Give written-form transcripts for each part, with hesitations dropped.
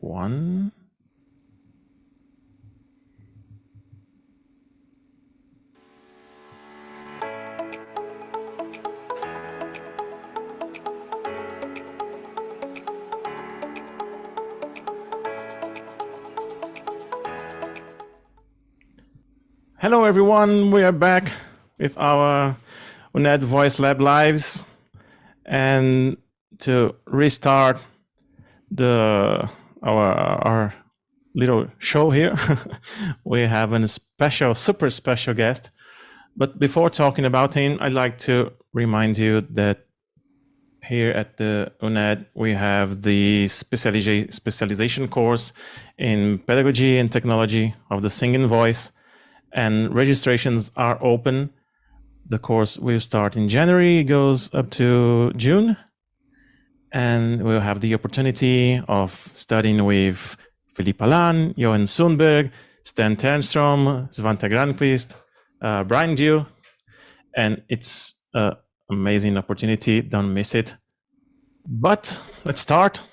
One. Hello everyone, we are back with our UNED VoiceLab lives, and to restart our little show here, we have a super special guest. But before talking about him, I'd like to remind you that here at the UNED we have the specialization course in pedagogy and technology of the singing voice, and registrations are open. The course will start in January, goes up to June, and we'll have the opportunity of studying with Filipa Lã, Johan Sundberg, Sten Ternström, Svante Granqvist, Brian Dew, and it's an amazing opportunity. Don't miss it. But let's start.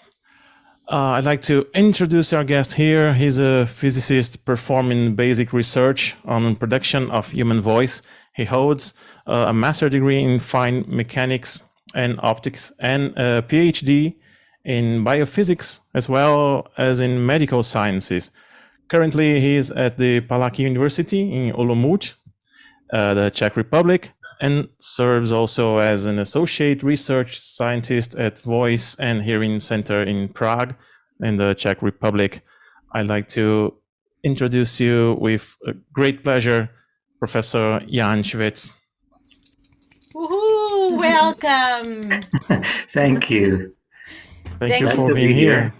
I'd like to introduce our guest here. He's a physicist performing basic research on production of human voice. He holds a master's degree in fine mechanics and optics and a Ph.D. in biophysics as well as in medical sciences. Currently, he is at the Palacky University in Olomouc, the Czech Republic, and serves also as an associate research scientist at Voice and Hearing Center in Prague in the Czech Republic. I'd like to introduce you with great pleasure, Professor Jan Švec. Woohoo! Welcome. Thank you. Thank you for being here.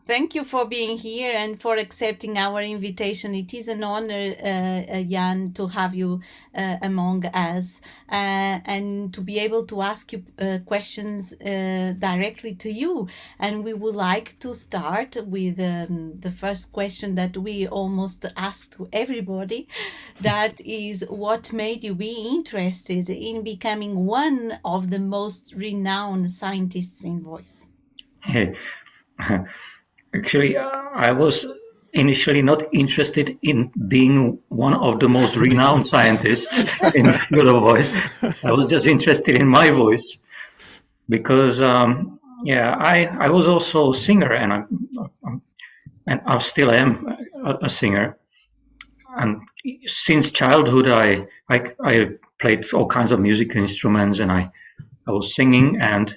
Thank you for being here and for accepting our invitation. It is an honor, Jan, to have you among us and to be able to ask you questions directly to you. And we would like to start with the first question that we almost ask to everybody. That is, what made you be interested in becoming one of the most renowned scientists in voice? Hey. Actually, I was initially not interested in being one of the most renowned scientists in the field of voice. I was just interested in my voice because, I was also a singer, and I still am a singer. And since childhood, I played all kinds of musical instruments, and I was singing, and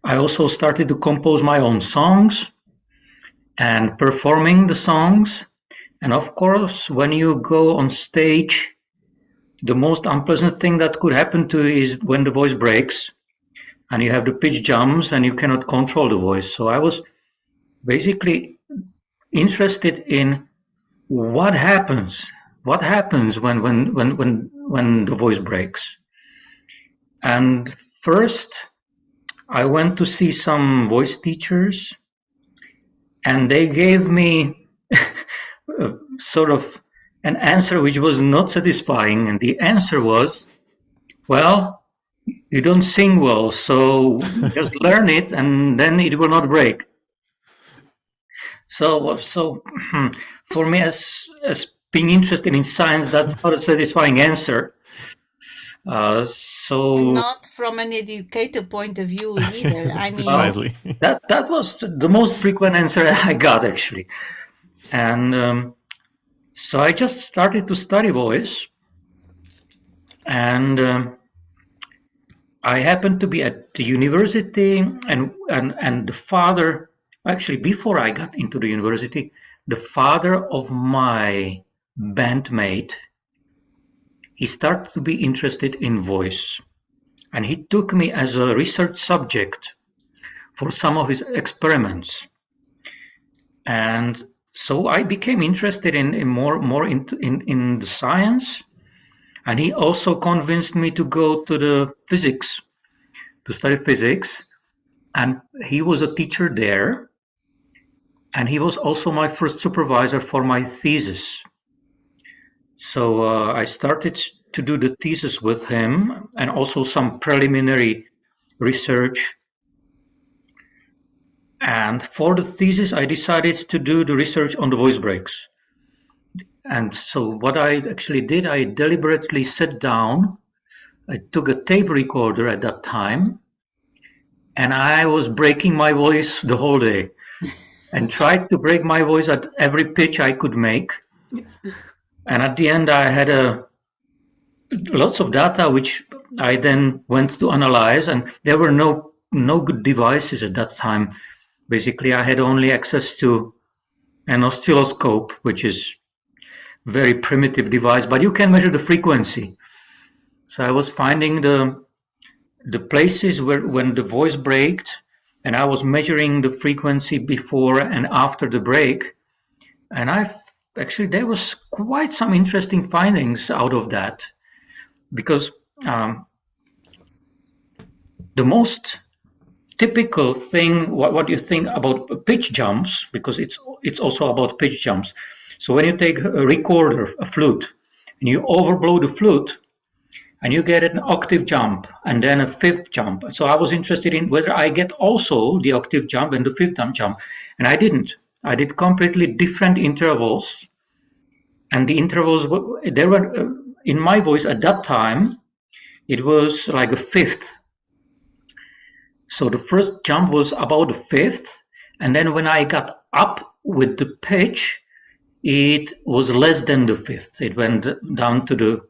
I also started to compose my own songs and performing the songs. And of course, when you go on stage, the most unpleasant thing that could happen to you is when the voice breaks and you have the pitch jumps and you cannot control the voice. So I was basically interested in what happens when the voice breaks. And first, I went to see some voice teachers, and they gave me sort of an answer which was not satisfying. And the answer was, well, you don't sing well, so just learn it and then it will not break. So for me, as being interested in science, that's not a satisfying answer. Not from an educator point of view either. I mean, precisely. That was the most frequent answer I got, actually. And so I just started to study voice, and I happened to be at the university, and the father, actually before I got into the university, the father of my bandmate, he started to be interested in voice, and he took me as a research subject for some of his experiments. And so I became interested in more in the science, and he also convinced me to go to the physics, to study physics. And he was a teacher there, and he was also my first supervisor for my thesis. So I started to do the thesis with him, and also some preliminary research. And for the thesis, I decided to do the research on the voice breaks. And so what I actually did, I deliberately sat down. I took a tape recorder at that time, and I was breaking my voice the whole day and tried to break my voice at every pitch I could make. And at the end, I had lots of data, which I then went to analyze, and there were no good devices at that time. Basically, I had only access to an oscilloscope, which is a very primitive device, but you can measure the frequency. So I was finding the places where when the voice braked, and I was measuring the frequency before and after the break. And actually, there was quite some interesting findings out of that, because the most typical thing, what you think about pitch jumps, because it's also about pitch jumps. So when you take a recorder, a flute, and you overblow the flute, and you get an octave jump and then a fifth jump. So I was interested in whether I get also the octave jump and the fifth jump, and I didn't. I did completely different intervals, and the intervals there were in my voice at that time. It was like a fifth. So the first jump was about a fifth, and then when I got up with the pitch, it was less than the fifth. It went down to the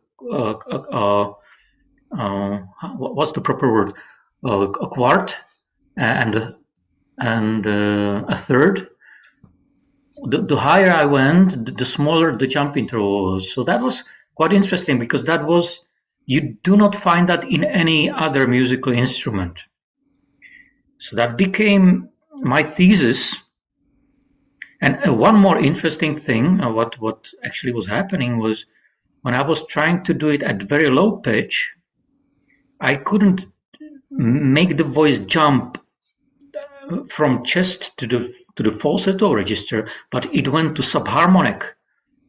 what's the proper word? A quart and a third. The higher I went, the smaller the jump interval was. So that was quite interesting, because you do not find that in any other musical instrument. So that became my thesis. And one more interesting thing, what actually was happening was, when I was trying to do it at very low pitch, I couldn't make the voice jump from chest to the falsetto register, but it went to subharmonic.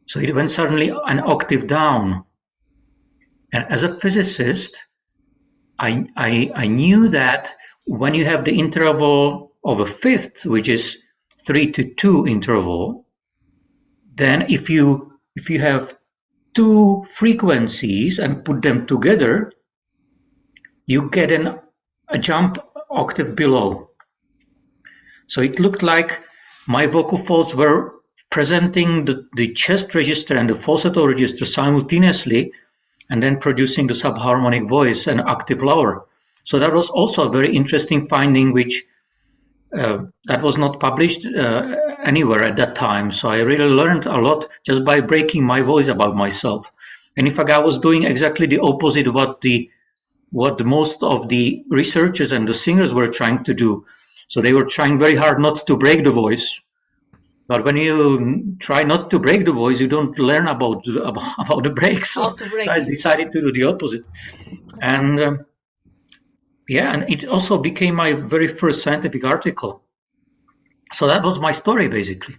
So it went suddenly an octave down. And as a physicist, I knew that when you have the interval of a fifth, which is 3 to 2 interval, then if you have two frequencies and put them together, you get a jump octave below. So it looked like my vocal folds were presenting the chest register and the falsetto register simultaneously, and then producing the subharmonic voice an octave lower. So that was also a very interesting finding, which that was not published anywhere at that time. So I really learned a lot just by breaking my voice about myself. And in fact, I was doing exactly the opposite of what most of the researchers and the singers were trying to do. So they were trying very hard not to break the voice. But when you try not to break the voice, you don't learn about the breaks. So I decided to do the opposite. And and it also became my very first scientific article. So that was my story, basically.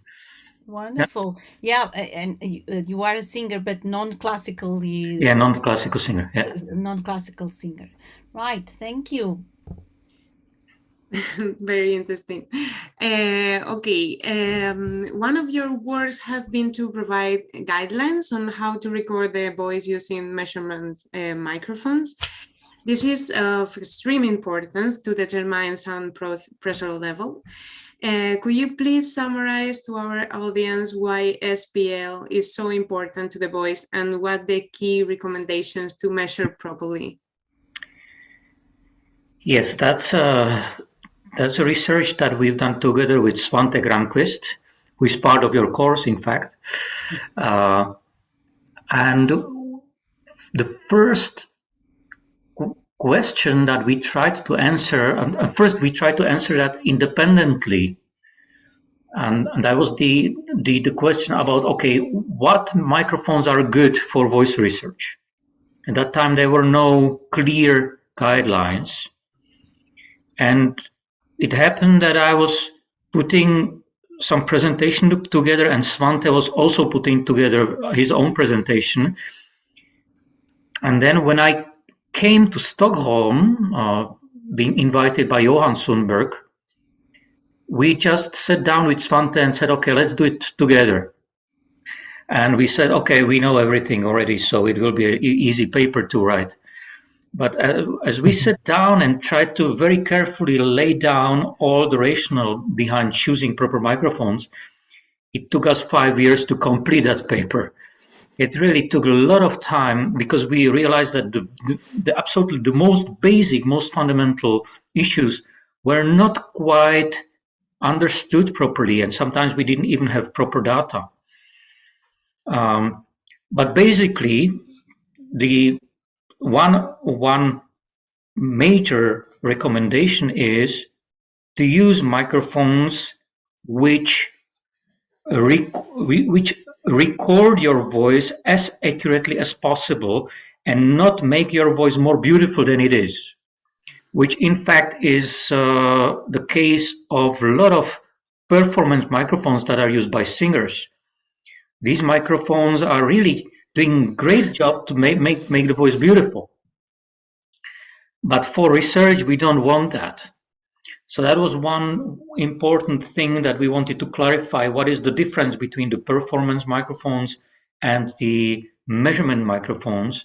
Wonderful. Yeah, and you are a singer, but non-classically. Yeah, non-classical singer. Yeah. Non-classical singer. Right. Thank you. Very interesting. Okay. One of your works has been to provide guidelines on how to record the voice using measurement microphones. This is of extreme importance to determine sound pressure level. Could you please summarize to our audience why SPL is so important to the voice and what the key recommendations to measure properly? Yes, that's a research that we've done together with Svante Granqvist, who is part of your course, in fact. And the first question that we tried to answer, first we tried to answer that independently. And that was the question about, okay, what microphones are good for voice research? At that time, there were no clear guidelines. And it happened that I was putting some presentation together, and Svante was also putting together his own presentation. And then when I came to Stockholm, being invited by Johan Sundberg, we just sat down with Svante and said, okay, let's do it together. And we said, okay, we know everything already, so it will be an easy paper to write. But as we sat down and tried to very carefully lay down all the rationale behind choosing proper microphones, it took us 5 years to complete that paper. It really took a lot of time because we realized that the absolutely the most basic, most fundamental issues were not quite understood properly, and sometimes we didn't even have proper data. But basically, the one major recommendation is to use microphones which record your voice as accurately as possible and not make your voice more beautiful than it is, which in fact is the case of a lot of performance microphones that are used by singers. These microphones are really doing a great job to make the voice beautiful. But for research, we don't want that. So that was one important thing that we wanted to clarify. What is the difference between the performance microphones and the measurement microphones?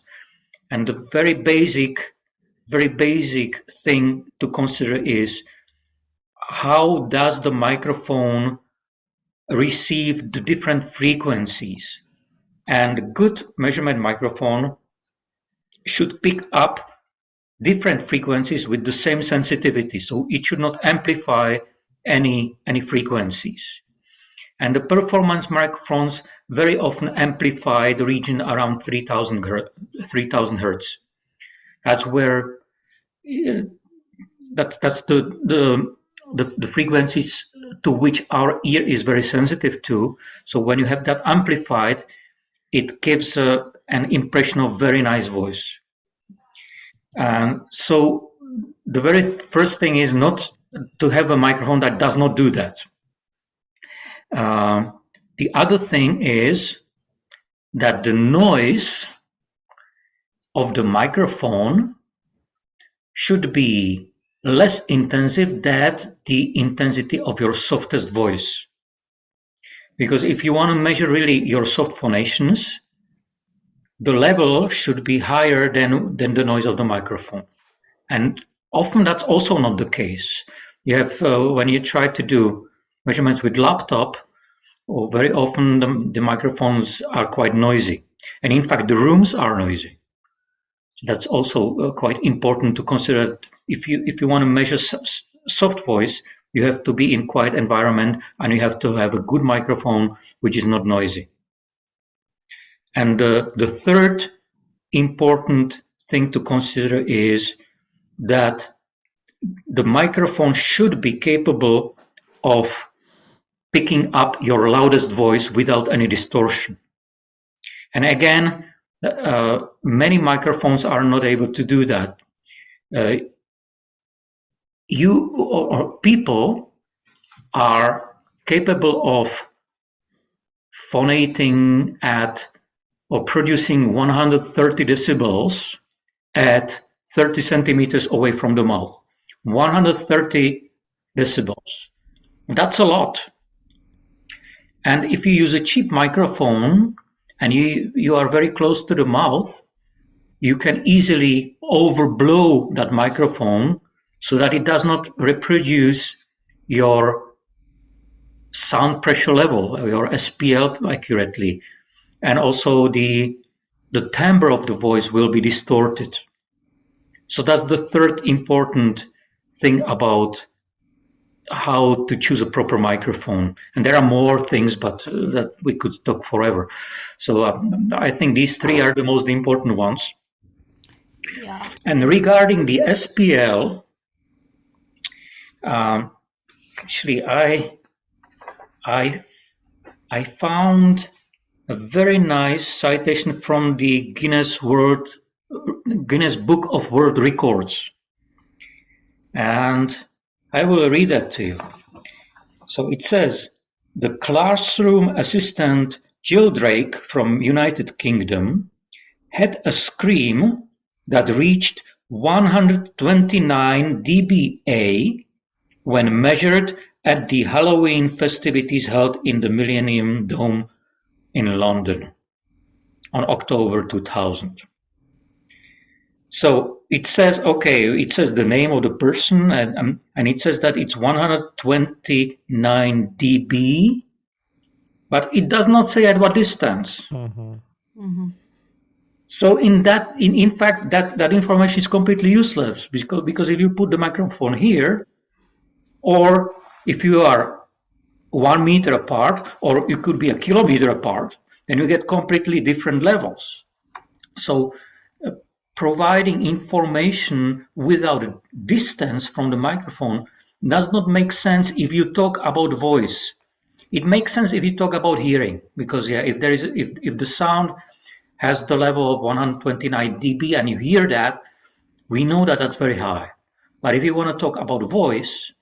And the very basic thing to consider is how does the microphone receive the different frequencies? And a good measurement microphone should pick up different frequencies with the same sensitivity, so it should not amplify any frequencies. And the performance microphones very often amplify the region around 3000 hertz. That's where that's the frequencies to which our ear is very sensitive to. So when you have that amplified, it gives an impression of very nice voice. So the very first thing is not to have a microphone that does not do that. The other thing is that the noise of the microphone should be less intensive than the intensity of your softest voice. Because if you want to measure really your soft phonations, the level should be higher than the noise of the microphone. And often that's also not the case. You have, when you try to do measurements with laptop, or very often the microphones are quite noisy. And in fact, the rooms are noisy. That's also quite important to consider. If you want to measure soft voice, you have to be in quiet environment and you have to have a good microphone which is not noisy. And the third important thing to consider is that the microphone should be capable of picking up your loudest voice without any distortion. And again, many microphones are not able to do that. People are capable of phonating at or producing 130 decibels at 30 centimeters away from the mouth. 130 decibels. That's a lot. And if you use a cheap microphone and you are very close to the mouth, you can easily overblow that microphone so that it does not reproduce your sound pressure level, your SPL accurately. And also the timbre of the voice will be distorted. So that's the third important thing about how to choose a proper microphone. And there are more things, but that we could talk forever. So I think these three are the most important ones. Yeah. And regarding the SPL, actually I found a very nice citation from the Guinness Book of World Records. And I will read that to you. So it says, the classroom assistant Jill Drake from United Kingdom had a scream that reached 129 dBA when measured at the Halloween festivities held in the Millennium Dome in London on October 2000. So it says, it says the name of the person, and it says that it's 129 dB, but it does not say at what distance. So in fact, that information is completely useless, because if you put the microphone here, or if you are 1 meter apart, or you could be a kilometer apart, then you get completely different levels. So providing information without distance from the microphone does not make sense if you talk about voice. It makes sense if you talk about hearing, because if the sound has the level of 129 dB and you hear that, we know that that's very high. But if you want to talk about voice,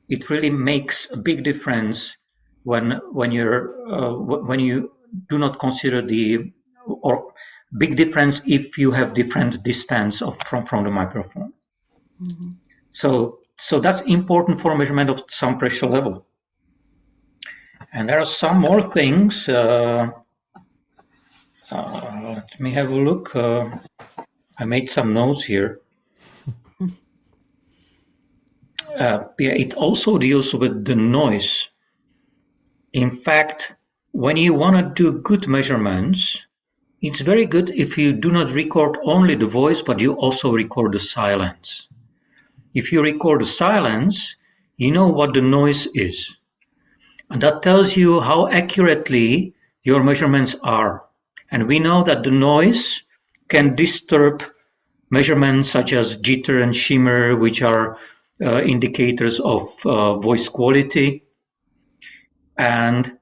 it really makes a big difference when you do not consider or big difference if you have different distance from the microphone. So that's important for measurement of sound pressure level. And there are some more things. Let me have a look. I made some notes here. It also deals with the noise. In fact, when you want to do good measurements, it's very good if you do not record only the voice, but you also record the silence. If you record the silence, you know what the noise is. And that tells you how accurately your measurements are. And we know that the noise can disturb measurements such as jitter and shimmer, which are indicators of voice quality. And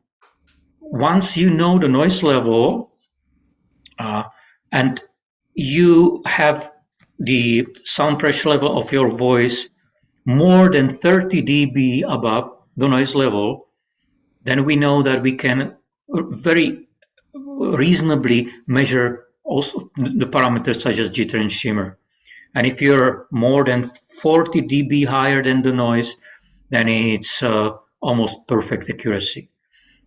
once you know the noise level, and you have the sound pressure level of your voice more than 30 dB above the noise level, then we know that we can very reasonably measure also the parameters such as jitter and shimmer. And if you're more than 40 dB higher than the noise, then it's almost perfect accuracy.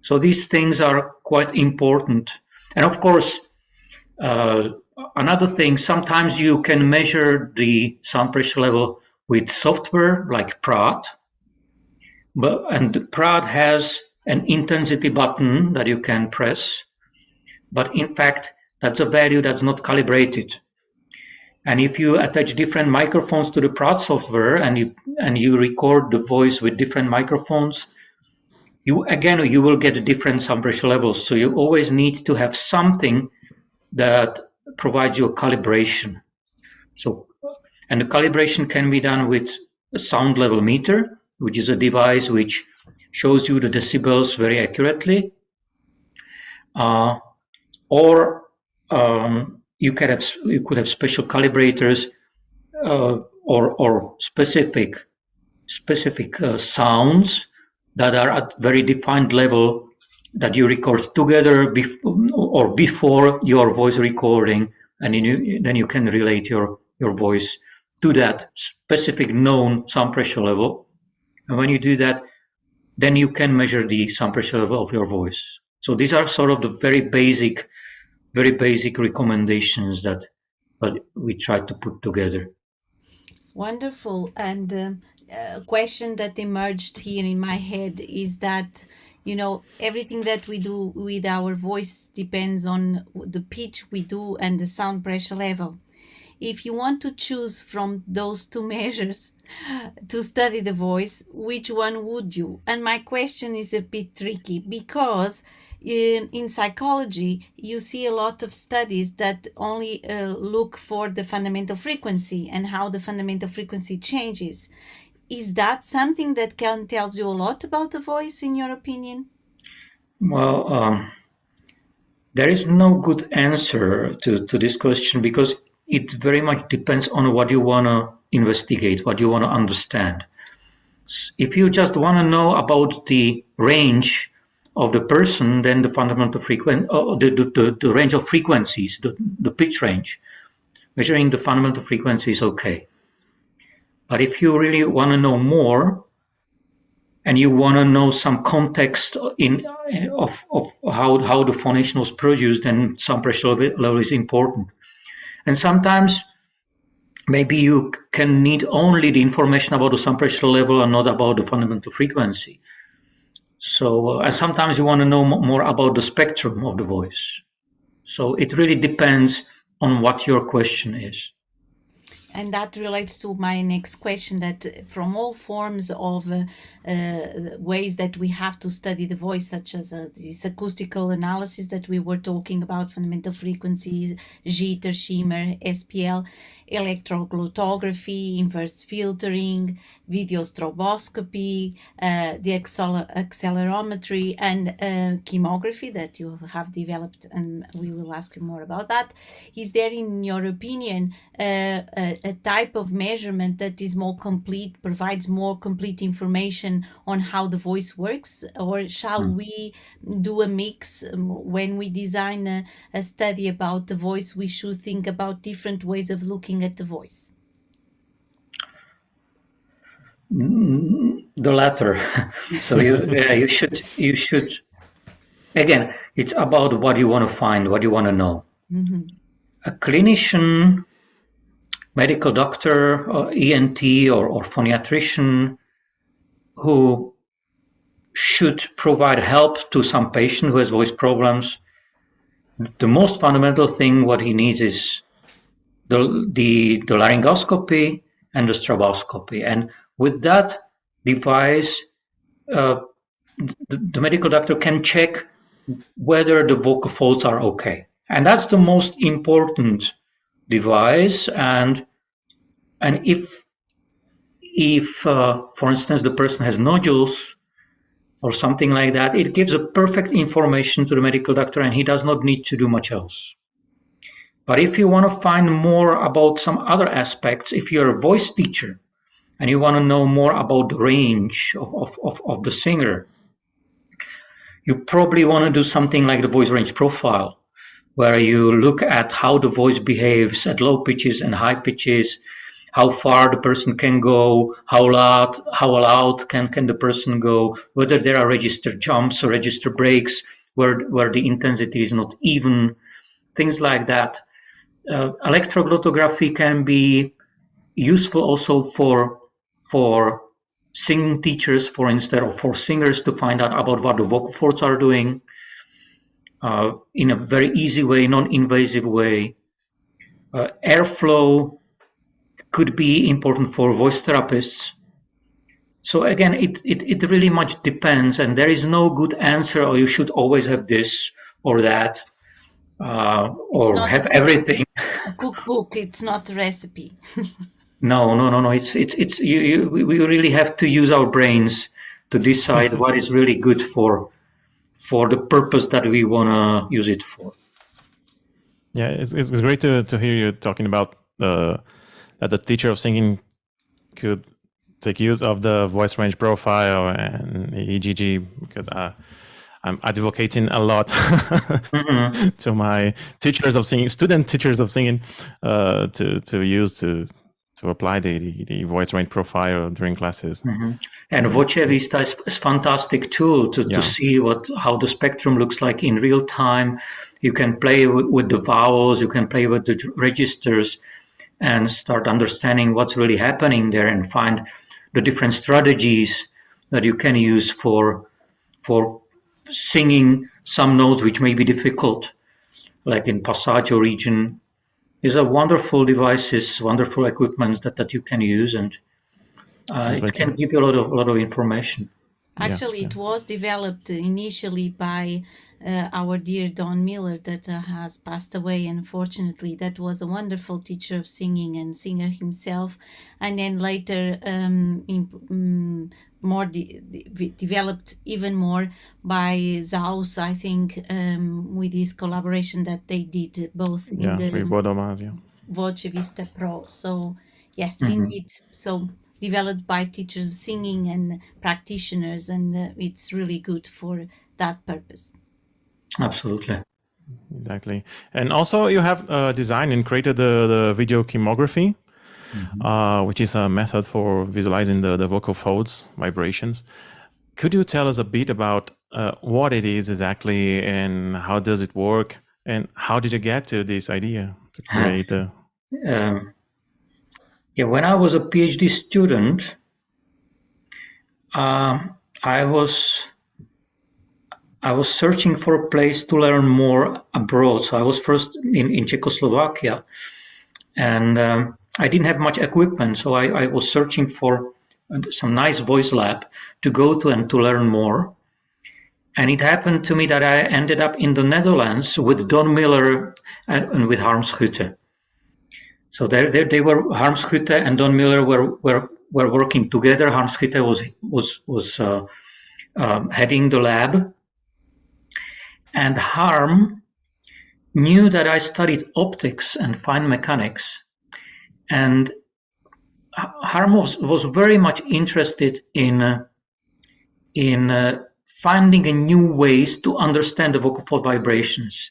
So these things are quite important. And of course, another thing, sometimes you can measure the sound pressure level with software like Ph.D. And Ph.D. has an intensity button that you can press, but in fact, that's a value that's not calibrated. And if you attach different microphones to the Ph.D. software and you record the voice with different microphones, you will get different sound pressure levels. So you always need to have something that provides you a calibration. And the calibration can be done with a sound level meter, which is a device which shows you the decibels very accurately. Or you could have special calibrators or specific sounds that are at very defined level that you record together before your voice recording, and then you can relate your voice to that specific known sound pressure level. And when you do that, then you can measure the sound pressure level of your voice. So these are sort of the very basic recommendations that we try to put together. Wonderful. And a question that emerged here in my head is that, everything that we do with our voice depends on the pitch we do and the sound pressure level. If you want to choose from those two measures to study the voice, which one would you? And my question is a bit tricky because in psychology, you see a lot of studies that only look for the fundamental frequency and how the fundamental frequency changes. Is that something that tells you a lot about the voice, in your opinion? Well, there is no good answer to this question because it very much depends on what you want to investigate, what you want to understand. If you just want to know about the range of the person, then the fundamental frequency, the range of frequencies, the pitch range, measuring the fundamental frequency is okay. But if you really want to know more, and you want to know some context of how the phonation was produced, then sound pressure level is important. And sometimes maybe you can need only the information about the sound pressure level and not about the fundamental frequency. So sometimes you want to know more about the spectrum of the voice. So it really depends on what your question is. And that relates to my next question, that from all forms of ways that we have to study the voice, such as this acoustical analysis that we were talking about, fundamental frequencies, jitter, shimmer, SPL, electroglottography, inverse filtering, video stroboscopy, the accelerometry, and chemography that you have developed, and we will ask you more about that. Is there, in your opinion, a type of measurement that is more complete, provides more complete information on how the voice works, or shall we do a mix? When we design a study about the voice, we should think about different ways of looking at the voice. The latter. So you should again, it's about what you want to find, what you want to know. Mm-hmm. A clinician, medical doctor, or ENT or phoniatrician who should provide help to some patient who has voice problems, the most fundamental thing what he needs is the laryngoscopy and the stroboscopy. And with that device, the medical doctor can check whether the vocal folds are okay. And that's the most important device. And if for instance, the person has nodules or something like that, it gives a perfect information to the medical doctor, and he does not need to do much else. But if you want to find more about some other aspects, if you're a voice teacher and you want to know more about the range of the singer, you probably want to do something like the voice range profile, where you look at how the voice behaves at low pitches and high pitches, how far the person can go, how loud can the person go, whether there are register jumps or register breaks, where the intensity is not even, things like that. Electroglottography can be useful also for singing teachers, for instance, or for singers to find out about what the vocal folds are doing in a very easy way, non-invasive way. Airflow could be important for voice therapists. So again, it really much depends, and there is no good answer, or you should always have this or that, or have everything. Cookbook, it's not a recipe. No. We really have to use our brains to decide what is really good for the purpose that we want to use it for. Yeah, it's great to hear you talking about that the teacher of singing could take use of the voice range profile and EGG, because I'm advocating a lot to my teachers of singing, student teachers of singing, to apply the voice range profile during classes. And VoceVista is a fantastic tool to see how the spectrum looks like in real time. You can play with the vowels, you can play with the registers, and start understanding what's really happening there, and find the different strategies that you can use for singing some notes which may be difficult, like in passaggio region. These are wonderful devices, wonderful equipment that you can use, and it can give you a lot of information. Actually, it was developed initially by our dear Don Miller, that has passed away, unfortunately. That was a wonderful teacher of singing and singer himself. And then later developed even more by Zaus, I think, with his collaboration that they did both in the VoceVista Pro. So yes, indeed. So developed by teachers of singing and practitioners, and it's really good for that purpose. Absolutely. Exactly. And also you have designed and created the video chemography, which is a method for visualizing the vocal folds, vibrations. could you tell us a bit about what it is exactly and how does it work and how did you get to this idea to create a... Yeah, when I was a PhD student, I was searching for a place to learn more abroad. So I was first in Czechoslovakia, and I didn't have much equipment. So I was searching for some nice VoiceLab to go to and to learn more. And it happened to me that I ended up in the Netherlands with Don Miller and with Harm Schutte. So they were, Harm Schutte and Don Miller were working together. Harm Schutte was heading the lab, and Harm knew that I studied optics and fine mechanics, and Harm was very much interested in finding a new ways to understand the vocal fold vibrations.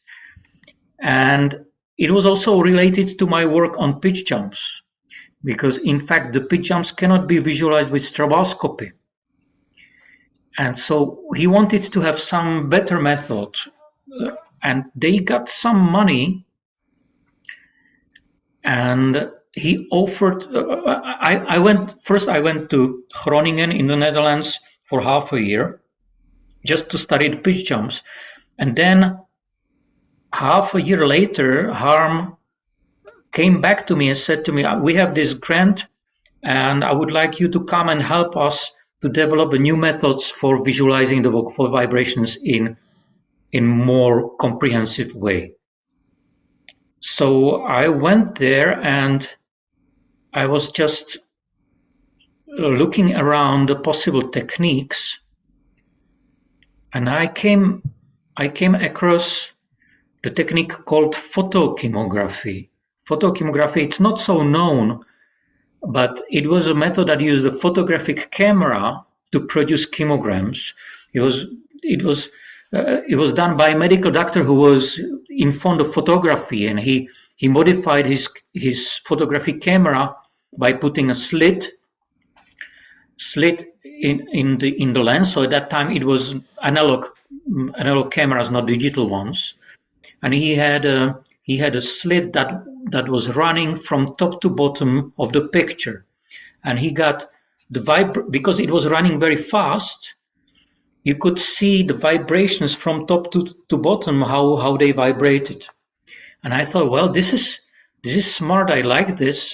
And it was also related to my work on pitch jumps, because in fact the pitch jumps cannot be visualized with stroboscopy. And so he wanted to have some better method, and they got some money, and he offered, I went to Groningen in the Netherlands for half a year, just to study the pitch jumps. And then half a year later, Harm came back to me and said to me, we have this grant and I would like you to come and help us to develop new methods for visualizing the vocal fold vibrations in more comprehensive way. So I went there and I was just looking around the possible techniques, and I came across the technique called photochemography. Photochemography, it's not so known, but it was a method that used a photographic camera to produce chemograms. It was done by a medical doctor who was fond of photography, and he modified his photographic camera by putting a slit in the lens. So at that time it was analog cameras, not digital ones, and he had a slit that was running from top to bottom of the picture, and he got the because it was running very fast. You could see the vibrations from top to bottom, how they vibrated, and I thought, well, this is smart. I like this.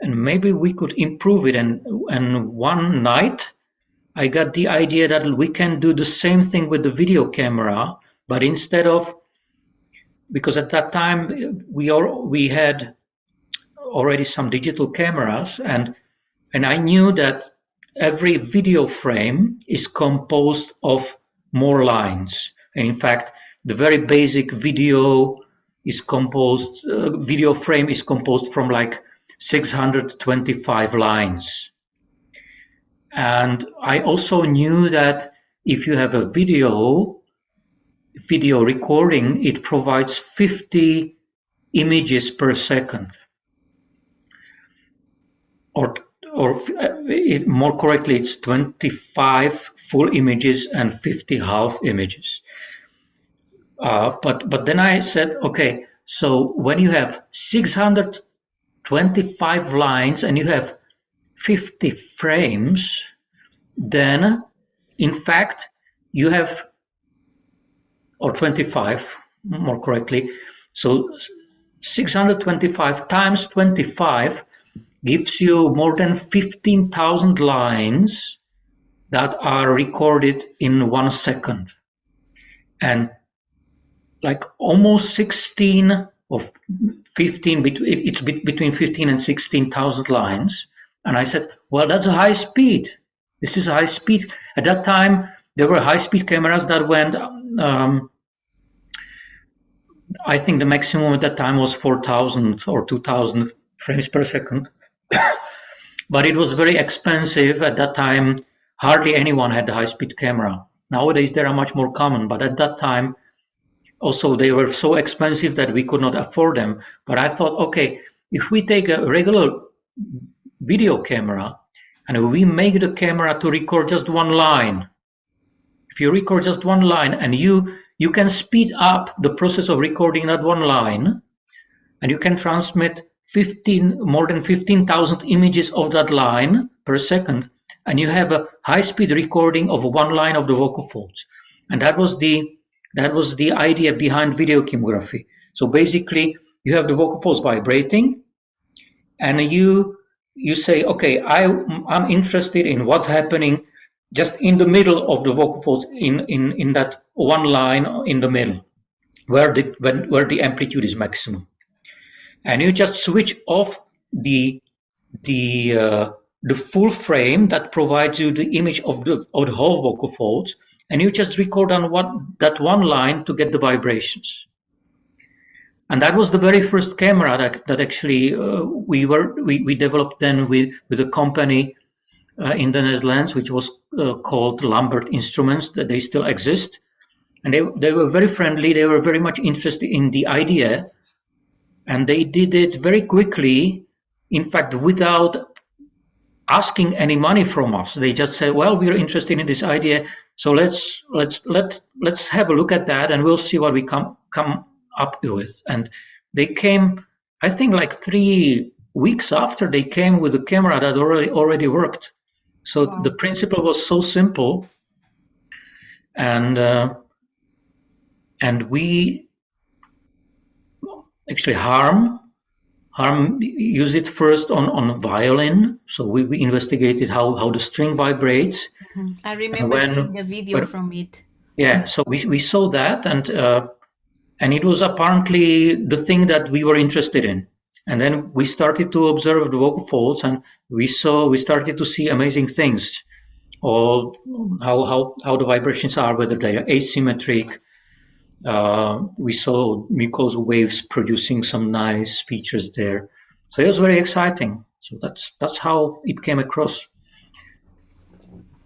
And maybe we could improve it. And one night, I got the idea that we can do the same thing with the video camera, but instead of, because at that time we had already some digital cameras, and I knew that every video frame is composed of more lines. And in fact, the very basic video frame is composed from like 625 lines. And I also knew that if you have a video recording, it provides 50 images per second. Or more correctly, it's 25 full images and 50 half images. But then I said, okay, so when you have 625 lines and you have 50 frames, then in fact you have, or 25 more correctly, so 625 times 25 gives you more than 15,000 lines that are recorded in 1 second. And like almost 16 or 15, it's between 15 and 16,000 lines. And I said, well, that's a high speed. This is a high speed. At that time, there were high-speed cameras that went, I think the maximum at that time was 4,000 or 2,000 frames per second. But it was very expensive at that time. Hardly anyone had a high-speed camera. Nowadays, they are much more common, but at that time, also they were so expensive that we could not afford them. But I thought, okay, if we take a regular video camera and we make the camera to record just one line. If you record just one line, and you can speed up the process of recording that one line, and you can transmit more than 15,000 images of that line per second, and you have a high-speed recording of one line of the vocal folds. And that was the idea behind video chemography. So basically, you have the vocal folds vibrating, and you say, okay, I'm interested in what's happening just in the middle of the vocal folds, in that one line in the middle, where the amplitude is maximum. And you just switch off the full frame that provides you the image of the whole vocal folds, and you just record on that one line to get the vibrations. And that was the very first camera that actually we developed then with a company in the Netherlands, which was called Lambert Instruments. That they still exist, and they were very friendly. They were very much interested in the idea, and they did it very quickly. In fact, without asking any money from us, they just said, "Well, we're interested in this idea, so let's have a look at that, and we'll see what we come up with." And they came, I think, like 3 weeks after, they came with a camera that already worked. So wow. The principle was so simple, and we actually Harm used it first on violin. So we investigated how the string vibrates. Mm-hmm. I remember seeing the video from it. Yeah, so we saw that, and it was apparently the thing that we were interested in. And then we started to observe the vocal folds, and we started to see amazing things. All how the vibrations are, whether they are asymmetric. We saw mucosal waves producing some nice features there. So it was very exciting. So that's how it came across.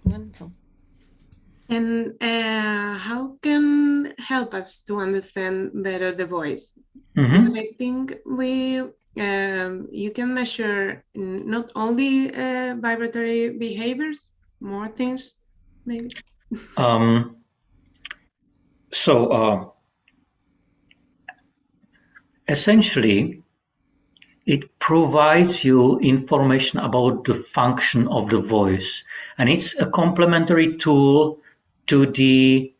Wonderful. And how can help us to understand better the voice? Mm-hmm. Because I think you can measure not only vibratory behaviors, more things, maybe. Essentially, it provides you information about the function of the voice, and it's a complementary tool to the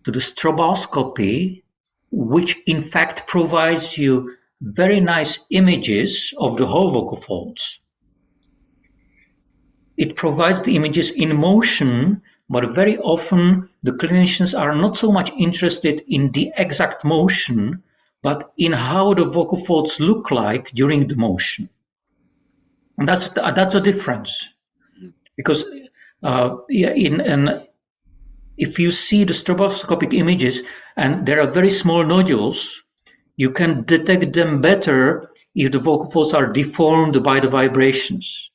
stroboscopy, which in fact provides you very nice images of the whole vocal folds. It provides the images in motion, but very often the clinicians are not so much interested in the exact motion, but in how the vocal folds look like during the motion. And that's a difference. Because if you see the stroboscopic images and there are very small nodules, you can detect them better if the vocal folds are deformed by the vibrations.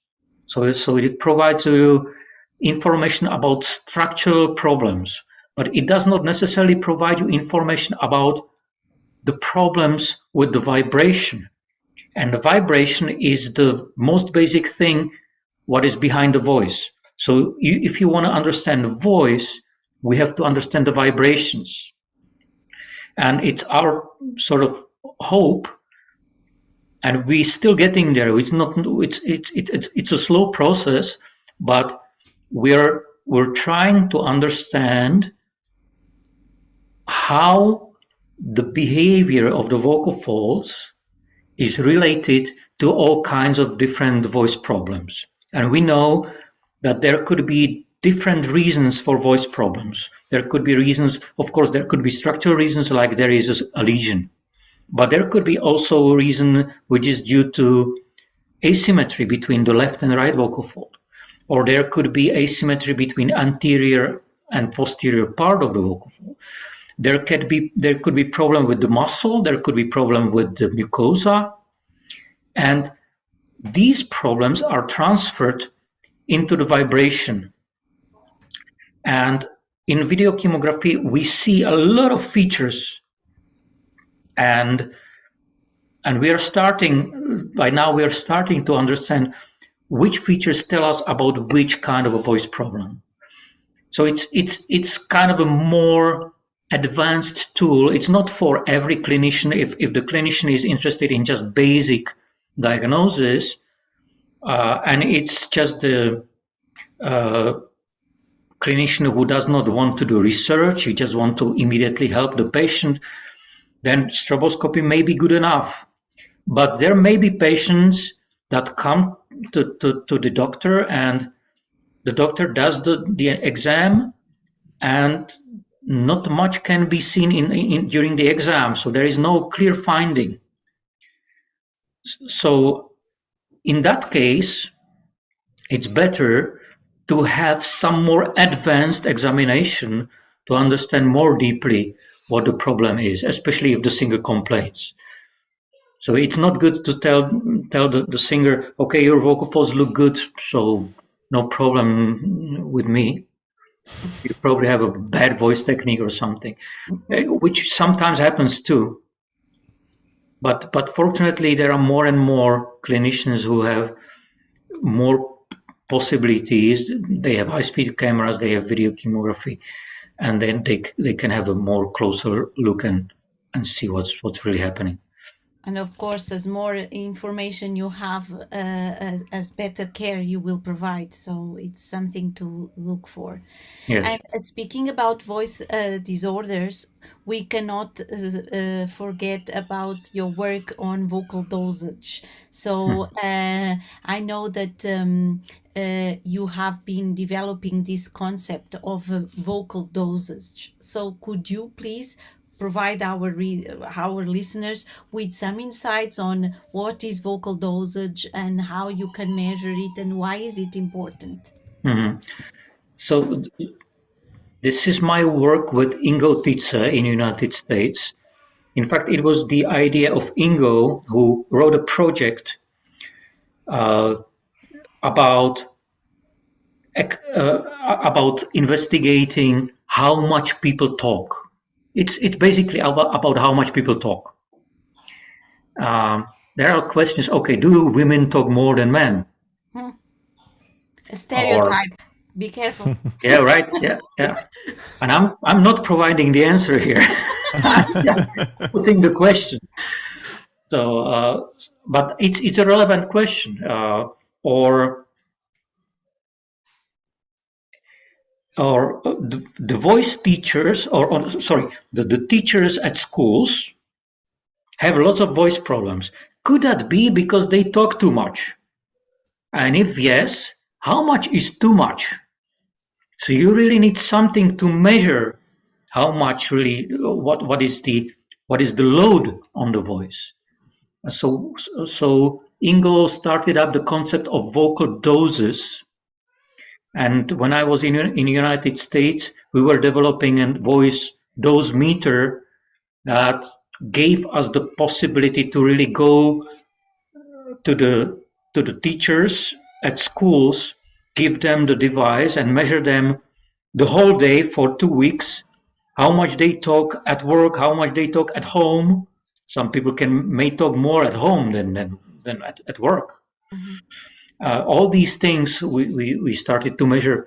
So it provides you information about structural problems, but it does not necessarily provide you information about the problems with the vibration. And the vibration is the most basic thing, what is behind the voice. So if you want to understand the voice, we have to understand the vibrations. And it's our sort of hope, and we're still getting there. It's a slow process, but we're trying to understand how the behavior of the vocal folds is related to all kinds of different voice problems. And we know that there could be different reasons for voice problems. There could be reasons, of course, there could be structural reasons, like there is a lesion. But there could be also a reason which is due to asymmetry between the left and right vocal fold. Or there could be asymmetry between anterior and posterior part of the vocal fold. There could be problem with the muscle, there could be problem with the mucosa, and these problems are transferred into the vibration. And in video chemography, we see a lot of features, and we are starting to understand which features tell us about which kind of a voice problem. So it's kind of a more advanced tool. It's not for every clinician. If the clinician is interested in just basic diagnosis, and it's just the clinician who does not want to do research, he just want to immediately help the patient, then stroboscopy may be good enough. But there may be patients that come to the doctor, and the doctor does the exam, and not much can be seen during the exam. So there is no clear finding. So in that case, it's better to have some more advanced examination to understand more deeply what the problem is, especially if the singer complains. So it's not good to tell the singer, okay, your vocal folds look good, so no problem with me. You probably have a bad voice technique or something, which sometimes happens too. But fortunately, there are more and more clinicians who have more possibilities. They have high-speed cameras, they have video chemography, and then they can have a more closer look and see what's really happening. And of course, as more information you have, as better care you will provide. So it's something to look for. Yes. And speaking about voice disorders, we cannot forget about your work on vocal dosage. So I know that you have been developing this concept of vocal dosage. So could you please provide our listeners with some insights on what is vocal dosage and how you can measure it and why is it important? So this is my work with Ingo Tietze in the United States. In fact, it was the idea of Ingo, who wrote a project about investigating how much people talk. It's basically about how much people talk. There are questions. Okay, do women talk more than men? A stereotype. Be careful. Yeah, right. Yeah. And I'm not providing the answer here. I'm just putting the question. So, but it's a relevant question. Or the voice teachers, the teachers at schools have lots of voice problems. Could that be because they talk too much? And if yes, how much is too much? So you really need something to measure how much really, what is the load on the voice. So Ingo started up the concept of vocal doses. And when I was in the United States, we were developing a voice dose meter that gave us the possibility to really go to the teachers at schools, give them the device and measure them the whole day for 2 weeks, how much they talk at work, how much they talk at home. Some people may talk more at home than at work. All these things we started to measure.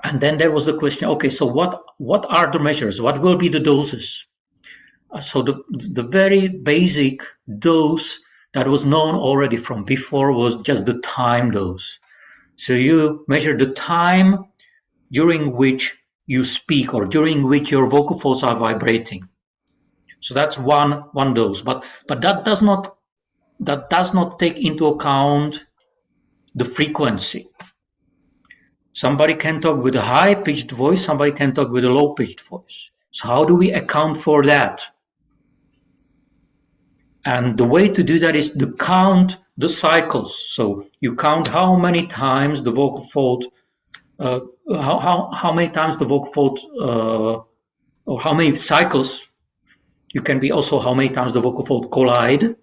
And then there was the question, okay, so what are the measures? What will be the doses? So the very basic dose that was known already from before was just the time dose. So you measure the time during which you speak or during which your vocal folds are vibrating. So that's one dose, but that does not take into account the frequency. Somebody can talk with a high-pitched voice, somebody can talk with a low-pitched voice. So how do we account for that? And the way to do that is to count the cycles. So you count how many times the vocal fold, how many times the vocal fold, or how many cycles. You can be also how many times the vocal fold collide,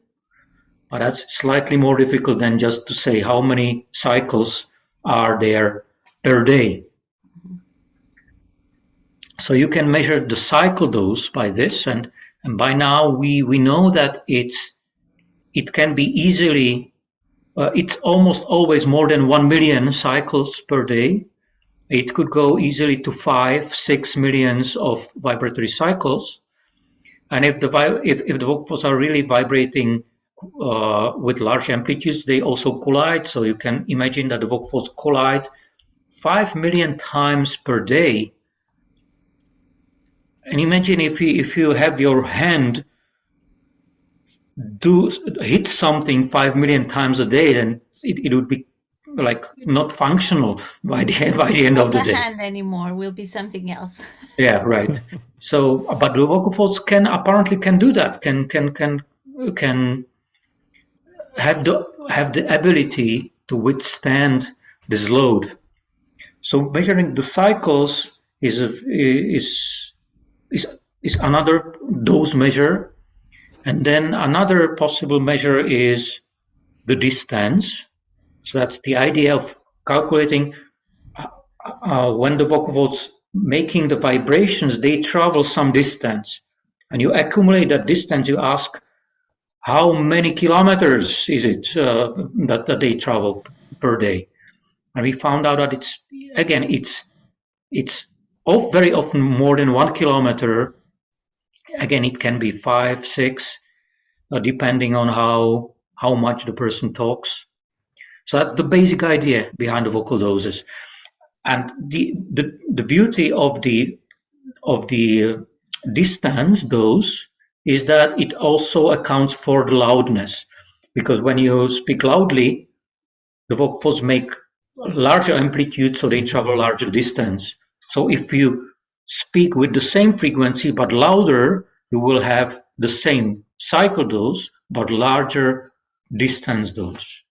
but that's slightly more difficult than just to say how many cycles are there per day. So you can measure the cycle dose by this, and by now we know that it can be easily It's almost always more than 1 million cycles per day. It could go easily to 5-6 millions of vibratory cycles. And if the vocal folds are really vibrating with large amplitudes, they also collide. So you can imagine that the vocal folds collide 5 million times per day. And imagine if you have your hand hit something 5 million times a day, then it would be like not functional by the end of the day. Hand anymore will be something else. Yeah, right. So, but the vocal folds apparently can do that. Can have the ability to withstand this load. So measuring the cycles is another dose measure, and then another possible measure is the distance. So that's the idea of calculating when the vocal folds making the vibrations, they travel some distance, and you accumulate that distance. You ask, how many kilometers is it that they travel per day? And we found out that it's very often more than 1 kilometer. Again, it can be 5, 6, depending on how much the person talks. So that's the basic idea behind the vocal doses. And the beauty of the distance dose is that it also accounts for the loudness, because when you speak loudly, the vocal folds make larger amplitude, so they travel larger distance. So if you speak with the same frequency but louder, you will have the same cycle dose but larger distance dose.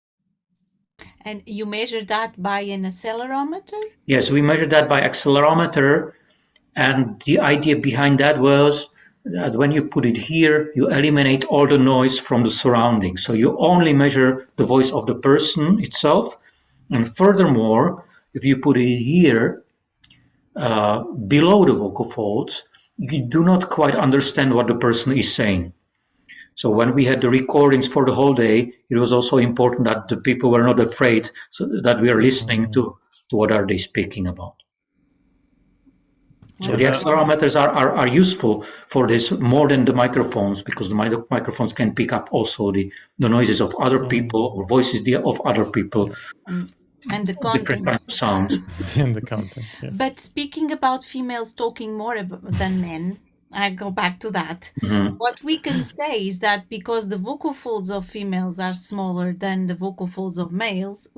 And you measure that by an accelerometer? Yes, we measured that by accelerometer, and the idea behind that was that when you put it here, you eliminate all the noise from the surroundings. So you only measure the voice of the person itself, and furthermore, if you put it here, below the vocal folds, you do not quite understand what the person is saying. So when we had the recordings for the whole day, it was also important that the people were not afraid, so that we are listening to what are they speaking about. So the accelerometers are useful for this more than the microphones, because the microphones can pick up also the noises of other people or voices of other people. And the content. Different kinds of sounds. In the content, yes. But speaking about females talking more than men, I go back to that. Mm-hmm. What we can say is that because the vocal folds of females are smaller than the vocal folds of males,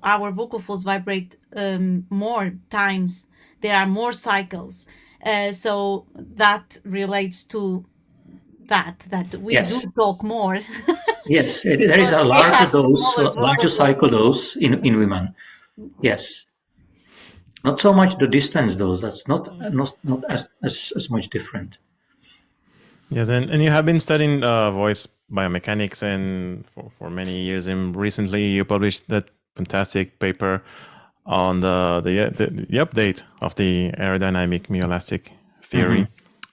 our vocal folds vibrate more times. There are more cycles. So that relates to that we Yes. do talk more. Yes, there is a larger cycle dose in women. Yes. Not so much the distance dose. That's not as much different. Yes, and you have been studying voice biomechanics and for many years, and recently you published that fantastic paper on the update of the aerodynamic myoelastic theory,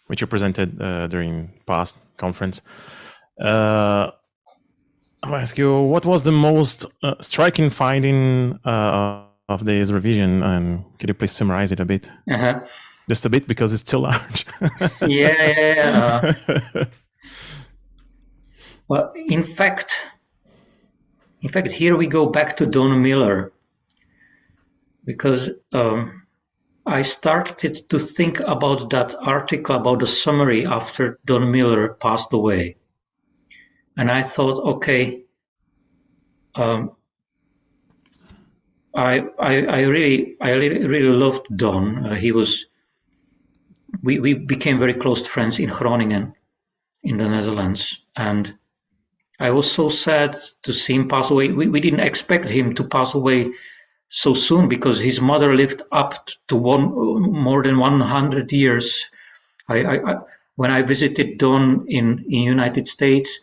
which you presented during past conference. I'll ask you, what was the most striking finding of this revision, and could you please summarize it a bit? Just a bit, because it's too large. Yeah. Well, in fact, here we go back to Don Miller, because I started to think about that article, about the summary after Don Miller passed away, and I thought, okay, I really loved Don. We became very close friends in Groningen, in the Netherlands, and I was so sad to see him pass away. We didn't expect him to pass away so soon, because his mother lived up to more than 100 years. When I visited Don in United States,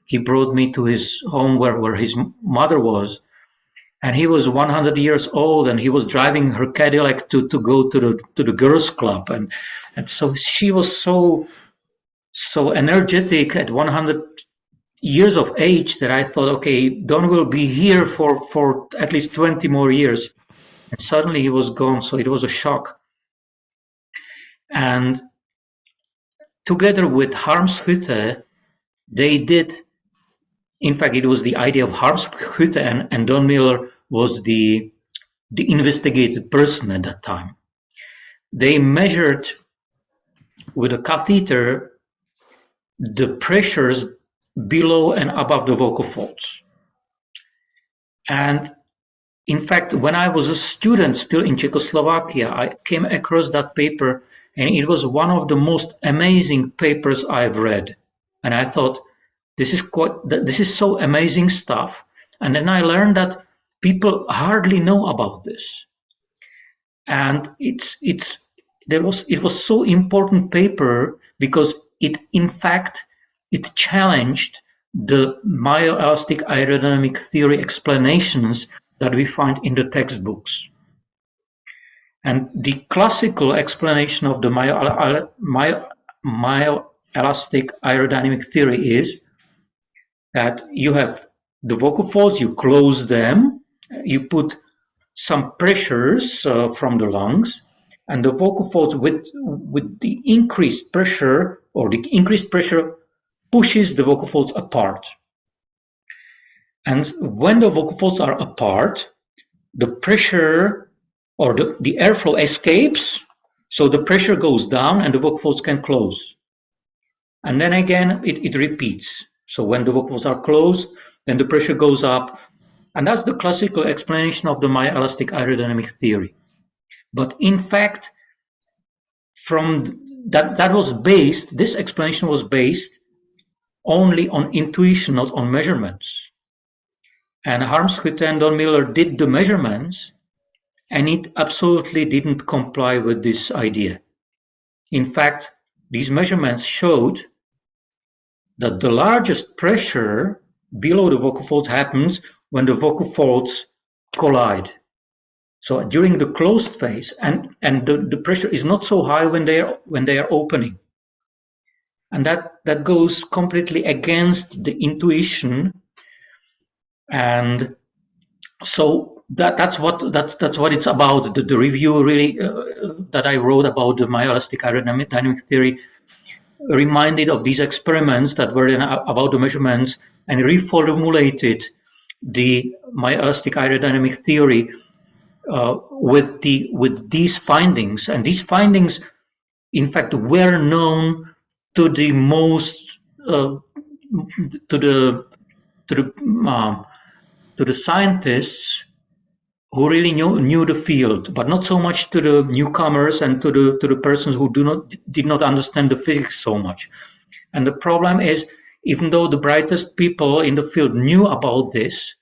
he brought me to his home where his mother was. And he was 100 years old, and he was driving her Cadillac to go to the girls' club, and so she was so energetic at 100 years of age that I thought, okay, Don will be here for at least 20 more years. And suddenly he was gone, so it was a shock. And together with Harmshutte, they did, in fact, it was the idea of Harmshutte, and Don Miller was the investigated person at that time. They measured with a catheter the pressures below and above the vocal folds. And in fact, when I was a student still in Czechoslovakia, I came across that paper, and it was one of the most amazing papers I've read. And I thought, this is so amazing stuff. And then I learned that people hardly know about this. And it was so important paper because it challenged the myoelastic aerodynamic theory explanations that we find in the textbooks. And the classical explanation of the myoelastic aerodynamic theory is that you have the vocal folds, you close them, you put some pressures from the lungs, and the vocal folds with the increased pressure, or the increased pressure pushes the vocal folds apart. And when the vocal folds are apart, the pressure or the airflow escapes, so the pressure goes down and the vocal folds can close. And then again, it repeats. So when the vocal folds are closed, then the pressure goes up. And that's the classical explanation of the myoelastic aerodynamic theory. But in fact, this explanation was based only on intuition, not on measurements. And Harmshutte and Don Miller did the measurements, and it absolutely didn't comply with this idea. In fact, these measurements showed that the largest pressure below the vocal folds happens when the vocal folds collide. So during the closed phase, and the pressure is not so high when they are opening. And that goes completely against the intuition. And so that's what it's about. The review really that I wrote about the myoelastic aerodynamic theory reminded of these experiments that were about the measurements, and reformulated the myoelastic aerodynamic theory with these findings. And these findings, in fact, were known to the most to the scientists who really knew the field, but not so much to the newcomers and to the persons who did not understand the physics so much. And the problem is, even though the brightest people in the field knew about this,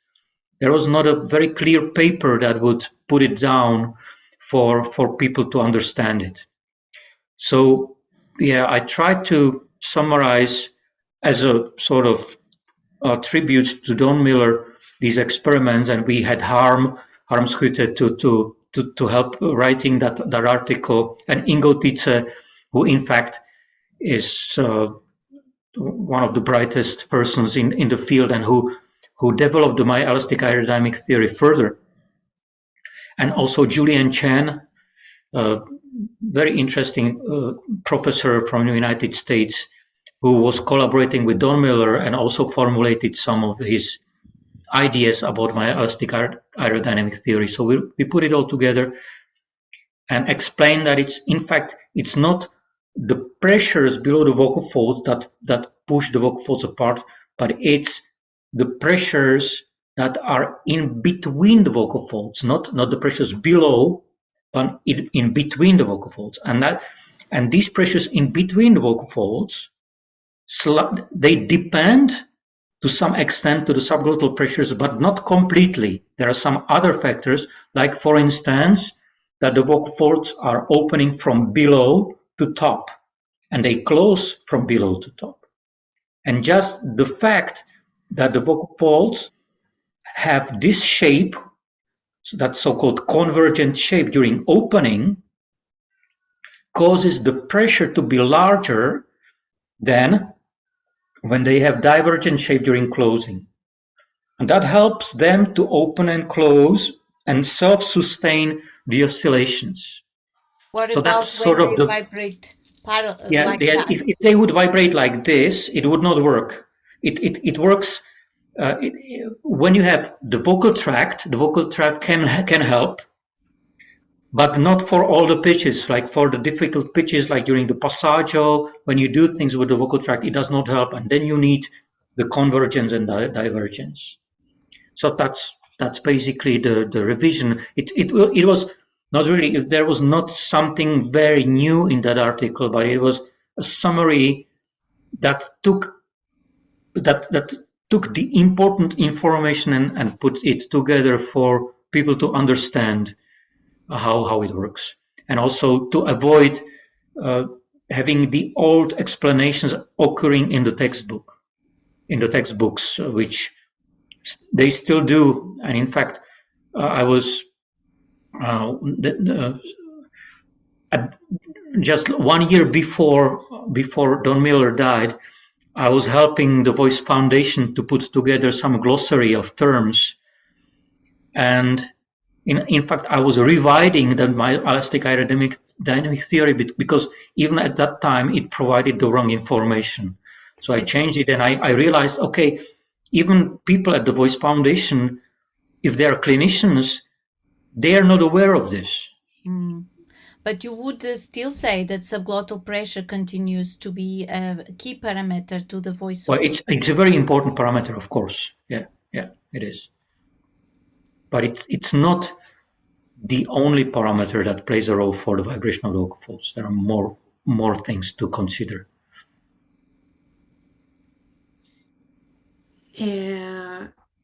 there was not a very clear paper that would put it down for people to understand it. So yeah, I tried to summarize as a sort of tribute to Don Miller these experiments, and we had Harmshutte to help writing that article, and Ingo Tietze, who in fact is one of the brightest persons in the field, and who developed the myoelastic aerodynamic theory further. And also Julian Chen, very interesting professor from the United States, who was collaborating with Don Miller and also formulated some of his ideas about myoelastic aerodynamic theory. So we put it all together and explain that it's not the pressures below the vocal folds that push the vocal folds apart, but it's the pressures that are in between the vocal folds, not the pressures below, but in between the vocal folds. And these pressures in between the vocal folds, they depend to some extent to the subglottal pressures, but not completely. There are some other factors, like for instance, that the vocal folds are opening from below to top, and they close from below to top. And just the fact that the vocal folds have this shape, so that so-called convergent shape during opening, causes the pressure to be larger than when they have divergent shape during closing. And that helps them to open and close and self-sustain the oscillations. What So about that's sort when of they the vibrate yeah. like that? If they would vibrate like this, it would not work. It works when you have the vocal tract. The vocal tract can help, but not for all the pitches. Like for the difficult pitches, like during the passaggio, when you do things with the vocal tract, it does not help, and then you need the convergence and divergence. So that's basically the revision. It was not really, there was not something very new in that article, but it was a summary that took the important information and put it together for people to understand how it works, and also to avoid having the old explanations occurring in the textbooks, which they still do. And in fact, I was just 1 year before Don Miller died, I was helping the Voice Foundation to put together some glossary of terms. And in fact, I was rewriting my elastic aerodynamic theory because even at that time, it provided the wrong information. So I changed it, and I realized, okay, even people at the Voice Foundation, if they are clinicians, they are not aware of this. But you would still say that subglottal pressure continues to be a key parameter to the voice. Well, it's a very important parameter, of course. Yeah, it is. But it's not the only parameter that plays a role for the vibration of the vocal folds. There are more things to consider.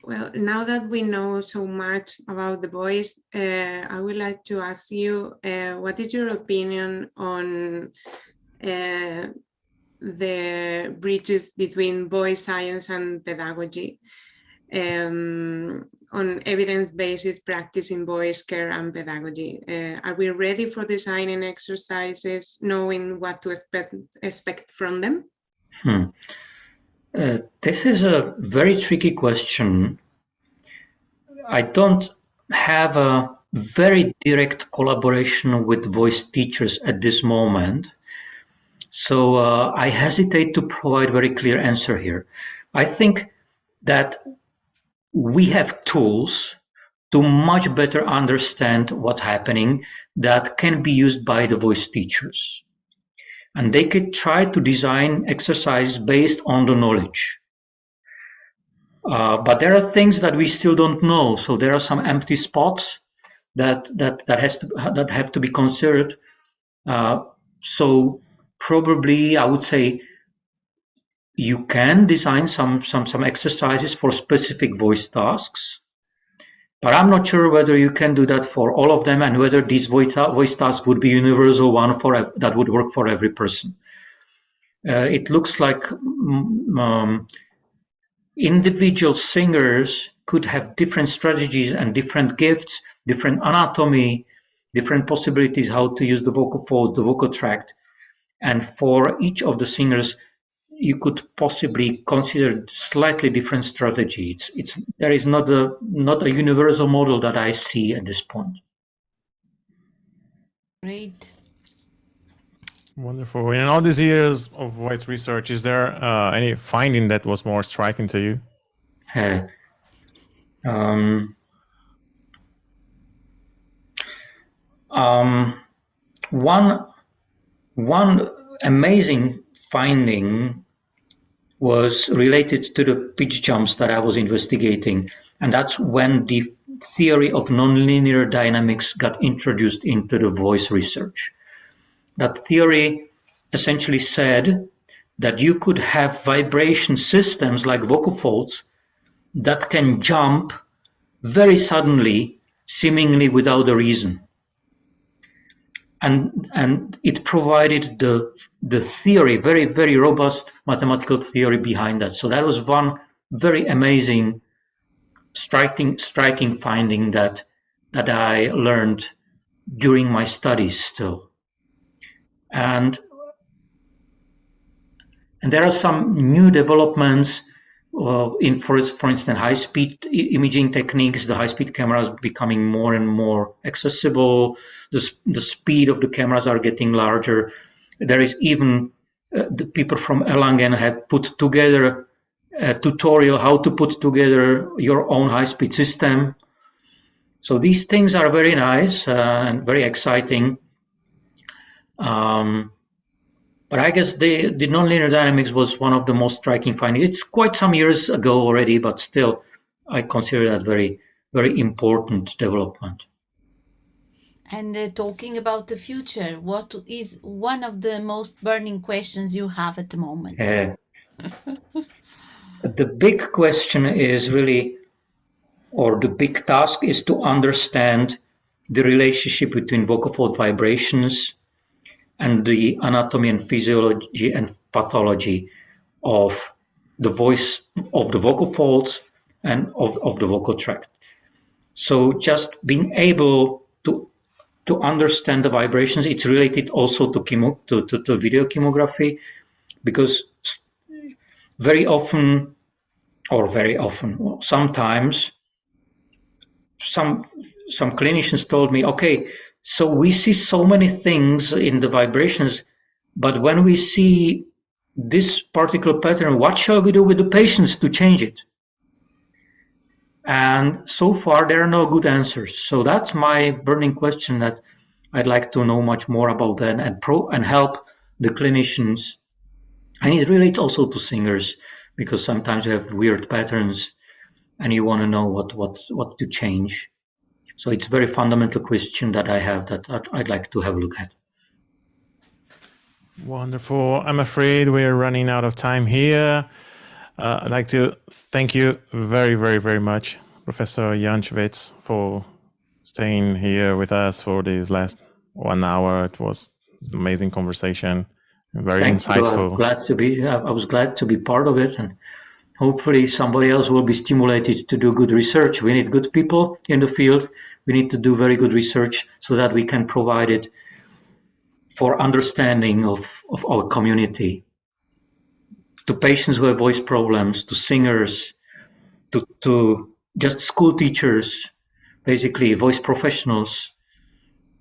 Well, now that we know so much about the voice, I would like to ask you, what is your opinion on the bridges between voice science and pedagogy, on evidence-based practice in voice care and pedagogy? Are we ready for designing exercises, knowing what to expect from them? This is a very tricky question. I don't have a very direct collaboration with voice teachers at this moment, so I hesitate to provide a very clear answer here. I think that we have tools to much better understand what's happening that can be used by the voice teachers. And they could try to design exercises based on the knowledge. But there are things that we still don't know. So there are some empty spots that have to be considered. So probably I would say you can design some exercises for specific voice tasks, but I'm not sure whether you can do that for all of them and whether these voice tasks would be universal one that would work for every person. It looks like individual singers could have different strategies and different gifts, different anatomy, different possibilities how to use the vocal folds, the vocal tract. And for each of the singers, you could possibly consider slightly different strategies. There is not a universal model that I see at this point. Great. Wonderful. In all these years of voice research, is there any finding that was more striking to you? One amazing finding was related to the pitch jumps that I was investigating, and that's when the theory of nonlinear dynamics got introduced into the voice research. That theory essentially said that you could have vibration systems like vocal folds that can jump very suddenly, seemingly without a reason. And it provided the theory, very, very robust mathematical theory behind that. So that was one very amazing, striking finding that I learned during my studies still. And And there are some new developments in, for instance, high-speed imaging techniques. The high-speed cameras becoming more and more accessible. The speed of the cameras are getting larger. There is even the people from Erlangen have put together a tutorial how to put together your own high-speed system. So these things are very nice and very exciting. But I guess the nonlinear dynamics was one of the most striking findings. It's quite some years ago already, but still, I consider that very, very important development. And talking about the future, what is one of the most burning questions you have at the moment? The big question is really, or the big task is to understand the relationship between vocal fold vibrations and the anatomy and physiology and pathology of the voice, of the vocal folds and of the vocal tract. So just being able to understand the vibrations, it's related also to video chemography, because sometimes some clinicians told me, okay, so we see so many things in the vibrations, but when we see this particular pattern, what shall we do with the patients to change it? And so far, there are no good answers. So that's my burning question, that I'd like to know much more about that and help the clinicians. And it relates also to singers, because sometimes you have weird patterns and you want to know what to change. So it's a very fundamental question that I have that I'd like to have a look at. Wonderful. I'm afraid we're running out of time here. I'd like to thank you very, very, very much, Professor Jan Švec, for staying here with us for this last 1 hour. It was an amazing conversation, very insightful. I was glad to be part of it, and hopefully somebody else will be stimulated to do good research. We need good people in the field. We need to do very good research so that we can provide it for understanding of our community, to patients who have voice problems, to singers, to just school teachers, basically voice professionals,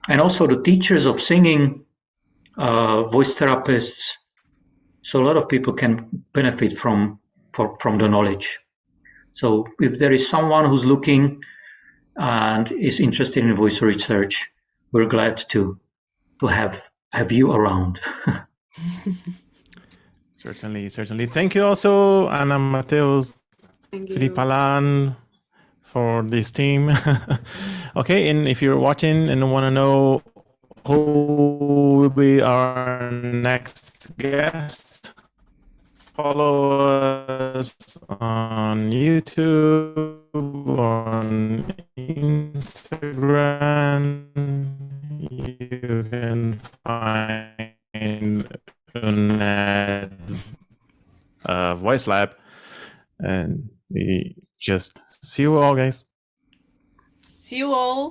and also the teachers of singing, voice therapists. So a lot of people can benefit from the knowledge. So if there is someone who's looking and is interested in voice research, we're glad to have you around. Certainly. Thank you also, Anna Mateus, Filipa Lã, for this team. Okay, and if you're watching and want to know who will be our next guest, follow us on YouTube, on Instagram. You can find at VoiceLab, and we just see you all, guys. See you all.